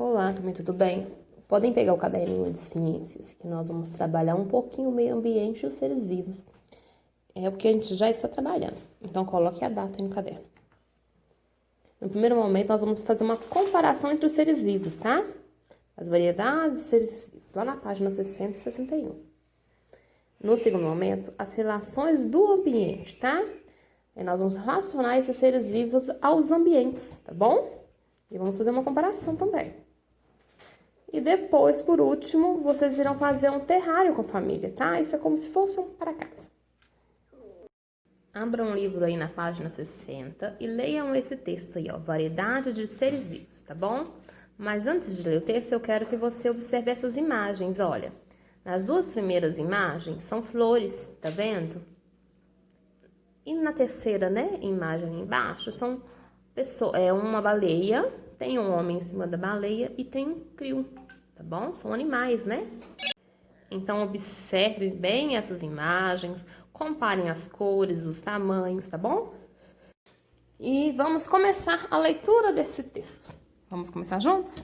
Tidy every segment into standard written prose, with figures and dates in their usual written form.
Olá, também tudo bem? Podem pegar o caderninho de ciências, que nós vamos trabalhar um pouquinho o meio ambiente e os seres vivos. É o que a gente já está trabalhando. Então, coloque a data aí no caderno. No primeiro momento, nós vamos fazer uma comparação entre os seres vivos, tá? As variedades de seres vivos, lá na página 60 e 61. No segundo momento, as relações do ambiente, tá? E nós vamos relacionar esses seres vivos aos ambientes, tá bom? E vamos fazer uma comparação também. E depois, por último, vocês irão fazer um terrário com a família, tá? Isso é como se fosse um para casa. Abram um livro aí na página 60 e leiam esse texto aí, ó, variedade de seres vivos, tá bom? Mas antes de ler o texto, eu quero que você observe essas imagens, olha. Nas duas primeiras imagens são flores, tá vendo? E na terceira, né, imagem ali embaixo, é uma baleia, tem um homem em cima da baleia e tem um crio, tá bom? São animais, né? Então, observe bem essas imagens, comparem as cores, os tamanhos, tá bom? E vamos começar a leitura desse texto. Vamos começar juntos?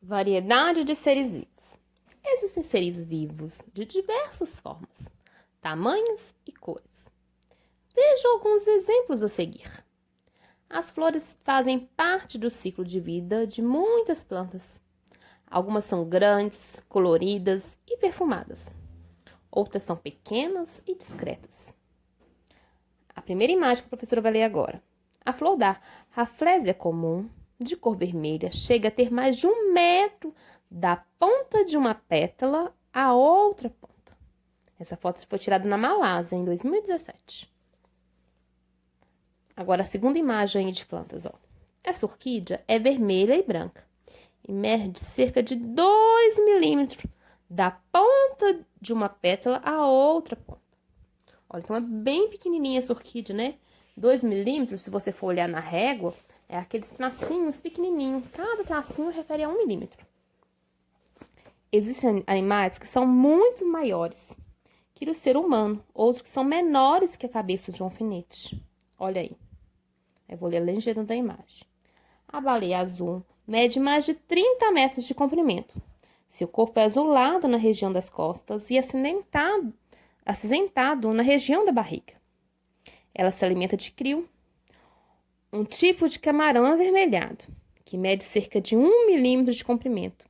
Variedade de seres vivos. Existem seres vivos de diversas formas, tamanhos e cores. Veja alguns exemplos a seguir. As flores fazem parte do ciclo de vida de muitas plantas. Algumas são grandes, coloridas e perfumadas. Outras são pequenas e discretas. A primeira imagem que a professora vai ler agora. A flor da Rafflesia comum, de cor vermelha, chega a ter mais de 1 metro da ponta de uma pétala à outra ponta. Essa foto foi tirada na Malásia, em 2017. Agora, a segunda imagem de plantas, ó. Essa orquídea é vermelha e branca e mede cerca de 2 milímetros da ponta de uma pétala à outra ponta. Olha, então é bem pequenininha essa orquídea, né? 2 milímetros, se você for olhar na régua, é aqueles tracinhos pequenininhos. Cada tracinho refere a 1 milímetro. Existem animais que são muito maiores que o ser humano, outros que são menores que a cabeça de um alfinete. Olha aí. Eu vou ler a legenda da imagem. A baleia azul mede mais de 30 metros de comprimento. Seu corpo é azulado na região das costas e acinzentado na região da barriga. Ela se alimenta de crio, um tipo de camarão avermelhado, que mede cerca de 1 milímetro de comprimento.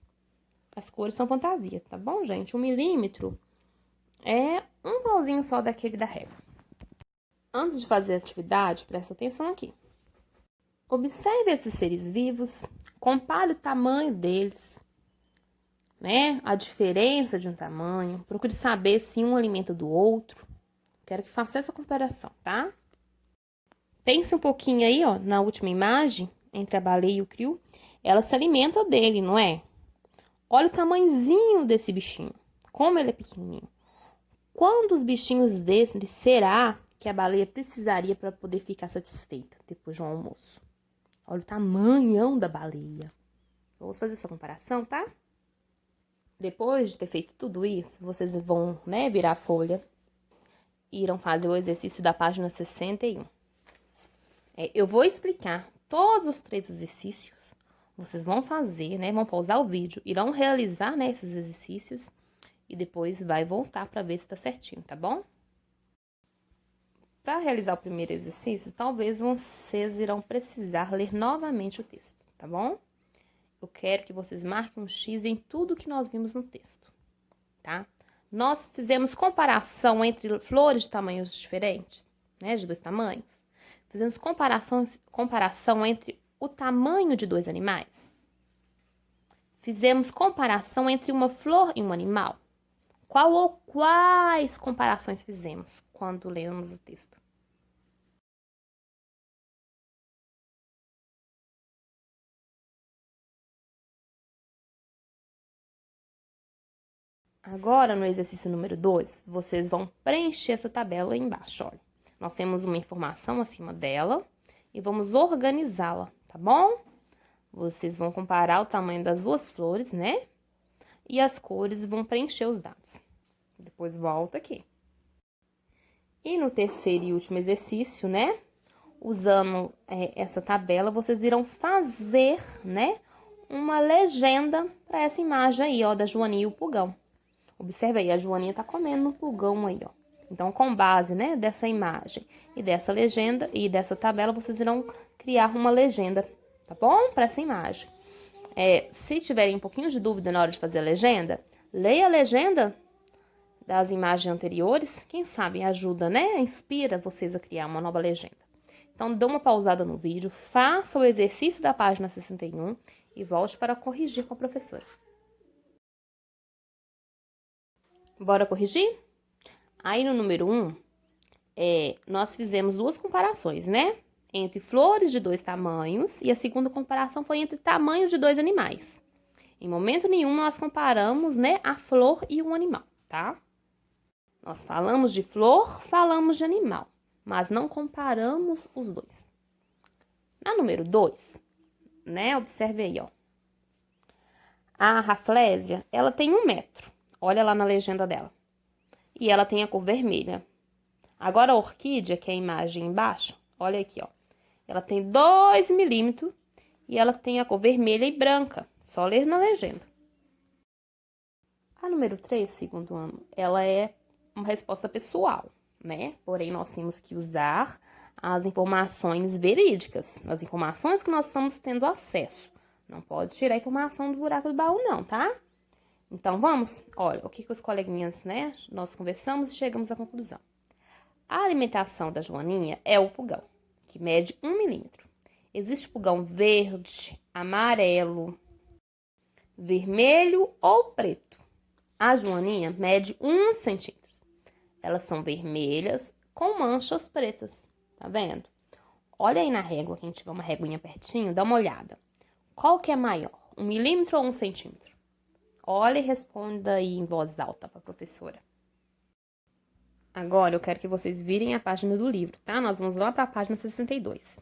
As cores são fantasia, tá bom, gente? 1 milímetro é um pauzinho só daquele da régua. Antes de fazer a atividade, presta atenção aqui. Observe esses seres vivos, compare o tamanho deles, né? A diferença de um tamanho, procure saber se um alimenta do outro. Quero que faça essa comparação, tá? Pense um pouquinho aí, ó, na última imagem, entre a baleia e o crio. Ela se alimenta dele, não é? Olha o tamanhozinho desse bichinho, como ele é pequenininho. Quantos bichinhos desses será que a baleia precisaria para poder ficar satisfeita depois de um almoço? Olha o tamanhão da baleia. Vamos fazer essa comparação, tá? Depois de ter feito tudo isso, vocês vão, né, virar a folha e irão fazer o exercício da página 61. Eu vou explicar todos os 3 exercícios. Vocês vão fazer, né, vão pausar o vídeo, irão realizar, né, esses exercícios e depois vai voltar para ver se tá certinho, tá bom? Para realizar o primeiro exercício, talvez vocês irão precisar ler novamente o texto, tá bom? Eu quero que vocês marquem um X em tudo que nós vimos no texto, tá? Nós fizemos comparação entre flores de tamanhos diferentes, né, de 2 tamanhos. Fizemos comparação entre o tamanho de 2 animais. Fizemos comparação entre uma flor e um animal. Qual ou quais comparações fizemos quando lemos o texto? Agora, no exercício número 2, vocês vão preencher essa tabela aí embaixo, olha. Nós temos uma informação acima dela e vamos organizá-la, tá bom? Vocês vão comparar o tamanho das 2 flores, né? E as cores vão preencher os dados. Depois volta aqui. E no terceiro e último exercício, né? Usando essa tabela, vocês irão fazer, né? uma legenda para essa imagem aí, ó, da Joaninha e o pulgão. Observe aí, a Joaninha tá comendo um pulgão aí, ó. Então, com base, né, dessa imagem e dessa legenda e dessa tabela, vocês irão criar uma legenda, tá bom? Para essa imagem. Se tiverem um pouquinho de dúvida na hora de fazer a legenda, leia a legenda das imagens anteriores. Quem sabe ajuda, né? Inspira vocês a criar uma nova legenda. Então, dê uma pausada no vídeo, faça o exercício da página 61 e volte para corrigir com a professora. Bora corrigir? Aí no número 1, nós fizemos duas comparações, né? Entre flores de dois tamanhos, e a segunda comparação foi entre tamanhos de dois animais. Em momento nenhum nós comparamos, né, a flor e o animal, tá? Nós falamos de flor, falamos de animal, mas não comparamos os dois. Na número 2, né, observe aí, ó. A raflésia, ela tem 1 metro. Olha lá na legenda dela. E ela tem a cor vermelha. Agora a orquídea, que é a imagem embaixo, olha aqui, ó. Ela tem 2 milímetros e ela tem a cor vermelha e branca. Só ler na legenda. A número 3, segundo ano, ela é uma resposta pessoal, né? Porém, nós temos que usar as informações verídicas, as informações que nós estamos tendo acesso. Não pode tirar a informação do buraco do baú, não, tá? Então, vamos? Olha, o que os coleguinhas, né? Nós conversamos e chegamos à conclusão. A alimentação da Joaninha é o pulgão, que mede 1 milímetro. Existe pulgão verde, amarelo, vermelho ou preto. A Joaninha mede 1 centímetro. Elas são vermelhas com manchas pretas, tá vendo? Olha aí na régua, quem tiver uma réguinha pertinho, dá uma olhada. Qual que é maior, 1 milímetro ou 1 centímetro? Olha e responda aí em voz alta para a professora. Agora eu quero que vocês virem a página do livro, tá? Nós vamos lá para a página 62.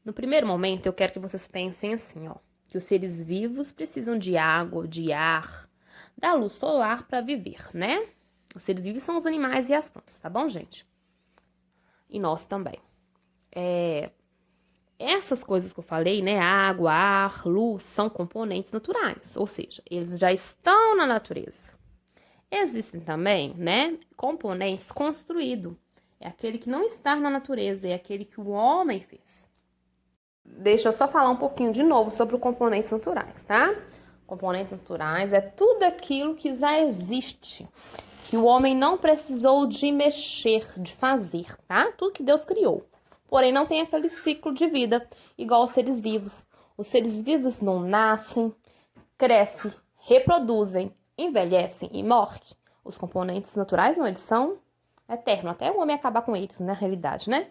No primeiro momento, eu quero que vocês pensem assim, ó. Que os seres vivos precisam de água, de ar, da luz solar para viver, né? Os seres vivos são os animais e as plantas, tá bom, gente? E nós também. Essas coisas que eu falei, né? Água, ar, luz, são componentes naturais, ou seja, eles já estão na natureza. Existem também, né, componentes construídos. É aquele que não está na natureza, é aquele que o homem fez. Deixa eu só falar um pouquinho de novo sobre os componentes naturais, tá? Componentes naturais é tudo aquilo que já existe, que o homem não precisou de mexer, de fazer, tá? Tudo que Deus criou. Porém, não tem aquele ciclo de vida igual aos seres vivos. Os seres vivos não nascem, crescem, reproduzem, envelhecem e morrem. Os componentes naturais, não, eles são eternos, até o homem acabar com eles, na realidade, né?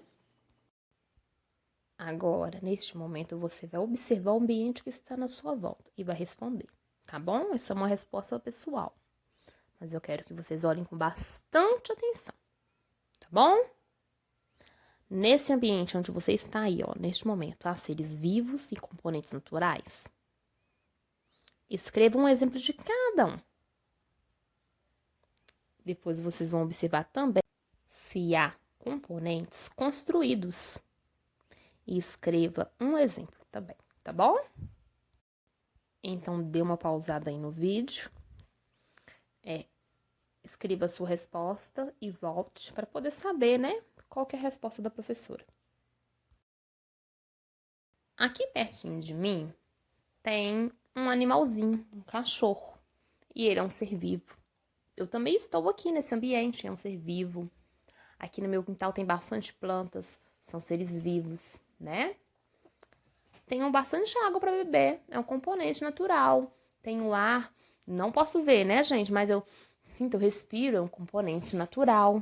Agora, neste momento, você vai observar o ambiente que está na sua volta e vai responder, tá bom? Essa é uma resposta pessoal, mas eu quero que vocês olhem com bastante atenção, tá bom? Nesse ambiente onde você está aí, ó, neste momento, há seres vivos e componentes naturais. Escreva um exemplo de cada um. Depois vocês vão observar também se há componentes construídos. E escreva um exemplo também, tá bom? Então, dê uma pausada aí no vídeo. Escreva a sua resposta e volte para poder saber, né? Qual que é a resposta da professora. Aqui pertinho de mim tem um animalzinho, um cachorro. E ele é um ser vivo. Eu também estou aqui nesse ambiente, é um ser vivo. Aqui no meu quintal tem bastante plantas, são seres vivos, né? Tenho bastante água para beber, é um componente natural. Tenho ar, não posso ver, né, gente? Mas eu sinto, eu respiro, é um componente natural.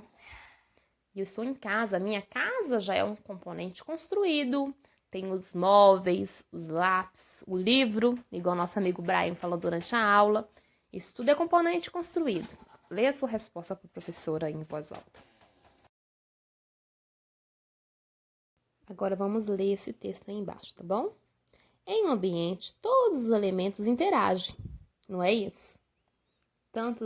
E eu estou em casa, a minha casa já é um componente construído. Tem os móveis, os lápis, o livro, igual nosso amigo Brian falou durante a aula. Isso tudo é componente construído. Leia a sua resposta para a professora em voz alta. Agora vamos ler esse texto aí embaixo, tá bom? Em um ambiente, todos os elementos interagem, não é isso? Tanto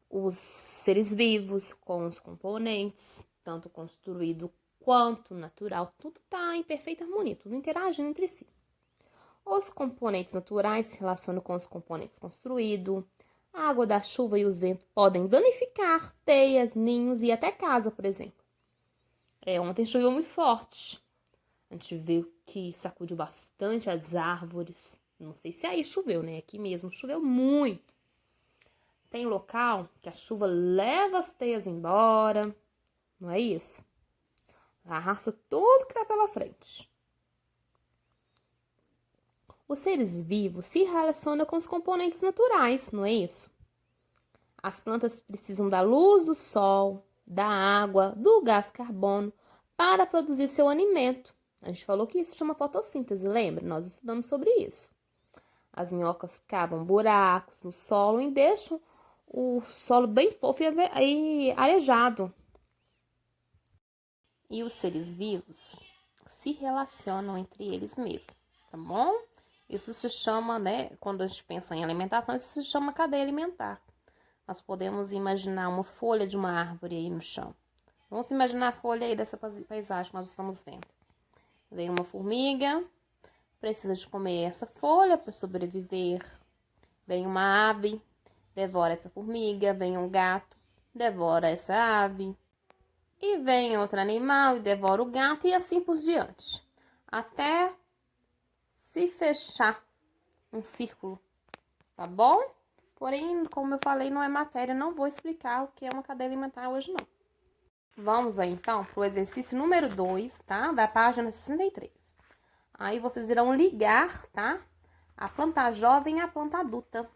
os seres vivos com os componentes, tanto construído quanto natural, tudo está em perfeita harmonia, tudo interagindo entre si. Os componentes naturais se relacionam com os componentes construídos. A água da chuva e os ventos podem danificar teias, ninhos e até casa, por exemplo. Ontem choveu muito forte. A gente viu que sacudiu bastante as árvores. Não sei se aí choveu, né? Aqui mesmo choveu muito. Tem local que a chuva leva as teias embora. Não é isso? Arrasta tudo que tá pela frente. Os seres vivos se relacionam com os componentes naturais, não é isso? As plantas precisam da luz do sol, da água, do gás carbono para produzir seu alimento. A gente falou que isso chama fotossíntese, lembra? Nós estudamos sobre isso. As minhocas cavam buracos no solo e deixam o solo bem fofo e arejado. E os seres vivos se relacionam entre eles mesmos, tá bom? Isso se chama, né, quando a gente pensa em alimentação, isso se chama cadeia alimentar. Nós podemos imaginar uma folha de uma árvore aí no chão. Vamos imaginar a folha aí dessa paisagem que nós estamos vendo. Vem uma formiga, precisa de comer essa folha para sobreviver. Vem uma ave, devora essa formiga. Vem um gato, devora essa ave. E vem outro animal e devora o gato e assim por diante. Até se fechar um círculo, tá bom? Porém, como eu falei, não é matéria, não vou explicar o que é uma cadeia alimentar hoje, não. Vamos aí, então, para o exercício número 2, tá? Da página 63. Aí, vocês irão ligar, tá? A planta jovem e a planta adulta.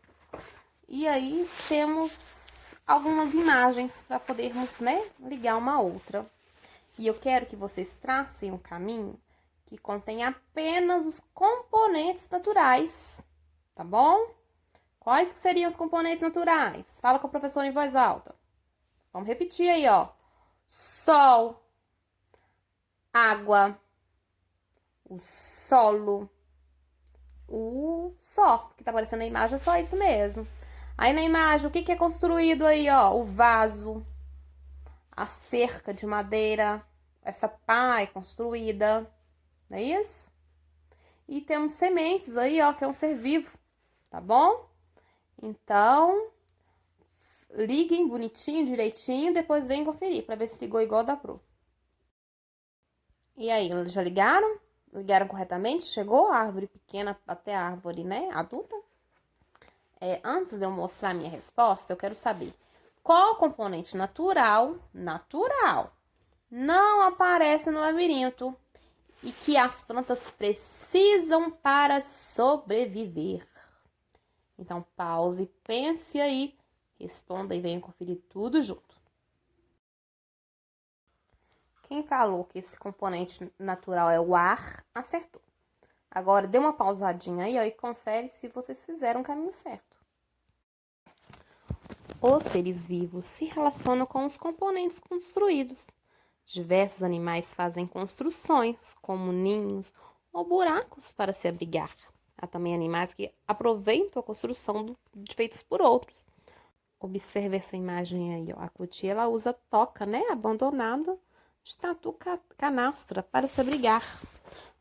E aí, temos algumas imagens para podermos, né, ligar uma a outra. E eu quero que vocês tracem um caminho que contém apenas os componentes naturais, tá bom? Quais que seriam os componentes naturais? Fala com a professora em voz alta. Vamos repetir aí, ó. Sol, água, o solo, o só, que tá aparecendo na imagem, é só isso mesmo. Aí na imagem, o que que é construído aí, ó? O vaso, a cerca de madeira, essa pá é construída, não é isso? E temos sementes aí, ó, que é um ser vivo, tá bom? Então, liguem bonitinho, direitinho, depois vem conferir para ver se ligou igual da Pro. E aí, já ligaram? Ligaram corretamente? Chegou a árvore pequena até a árvore, né, adulta? Antes de eu mostrar a minha resposta, eu quero saber qual componente natural não aparece no labirinto e que as plantas precisam para sobreviver. Então, pause, pense aí, responda e venha conferir tudo junto. Quem falou que esse componente natural é o ar, acertou. Agora, dê uma pausadinha aí, ó, e confere se vocês fizeram o caminho certo. Os seres vivos se relacionam com os componentes construídos. Diversos animais fazem construções, como ninhos ou buracos para se abrigar. Há também animais que aproveitam a construção feitos por outros. Observe essa imagem aí, ó. A cutia, ela usa toca, né, abandonada de tatu canastra para se abrigar.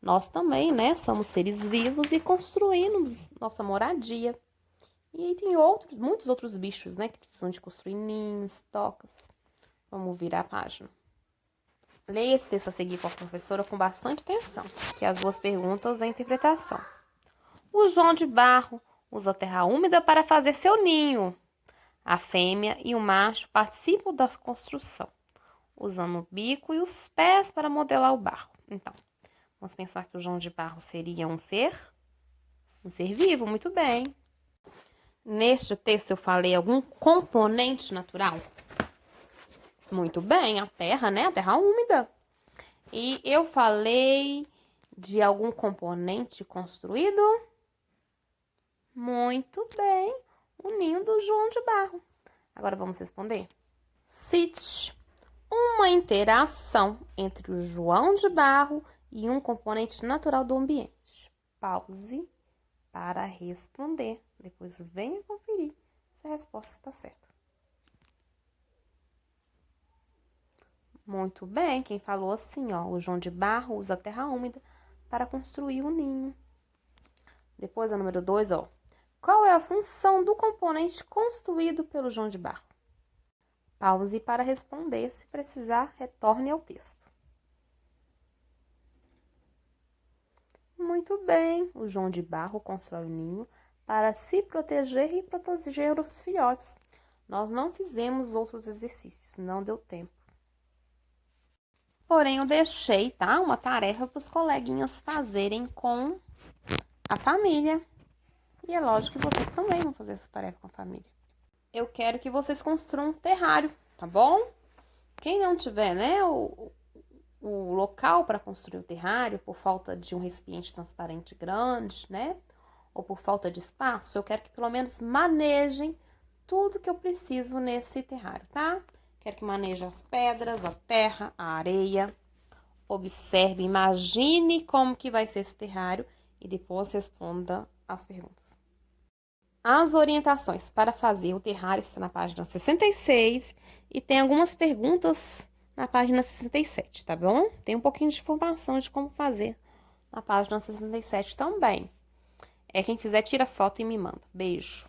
Nós também, né, somos seres vivos e construímos nossa moradia. E aí tem muitos outros bichos, né, que precisam de construir ninhos, tocas. Vamos virar a página. Leia esse texto a seguir com a professora com bastante atenção, que as duas perguntas é a interpretação. O João de Barro usa terra úmida para fazer seu ninho. A fêmea e o macho participam da construção, usando o bico e os pés para modelar o barro. Então, vamos pensar que o João de Barro seria um ser vivo, muito bem. Neste texto eu falei algum componente natural? Muito bem, a terra, né? A terra úmida. E eu falei de algum componente construído? Muito bem, o ninho do João de Barro. Agora vamos responder? Cite uma interação entre o João de Barro e um componente natural do ambiente. Pause para responder. Depois venha conferir se a resposta está certa. Muito bem, quem falou assim, ó, o João de Barro usa terra úmida para construir o ninho. Depois a número 2, ó. Qual é a função do componente construído pelo João de Barro? Pause para responder. Se precisar, retorne ao texto. Muito bem. O João de Barro constrói o ninho para se proteger e proteger os filhotes. Nós não fizemos outros exercícios, não deu tempo. Porém, eu deixei, tá? Uma tarefa para os coleguinhas fazerem com a família. E é lógico que vocês também vão fazer essa tarefa com a família. Eu quero que vocês construam um terrário, tá bom? Quem não tiver, né, o local para construir o terrário, por falta de um recipiente transparente grande, né? Ou por falta de espaço, eu quero que pelo menos manejem tudo que eu preciso nesse terrário, tá? Quero que maneje as pedras, a terra, a areia. Observe, imagine como que vai ser esse terrário e depois responda as perguntas. As orientações para fazer o terrário estão na página 66 e tem algumas perguntas na página 67, tá bom? Tem um pouquinho de informação de como fazer na página 67 também. Quem quiser, tira foto e me manda. Beijo!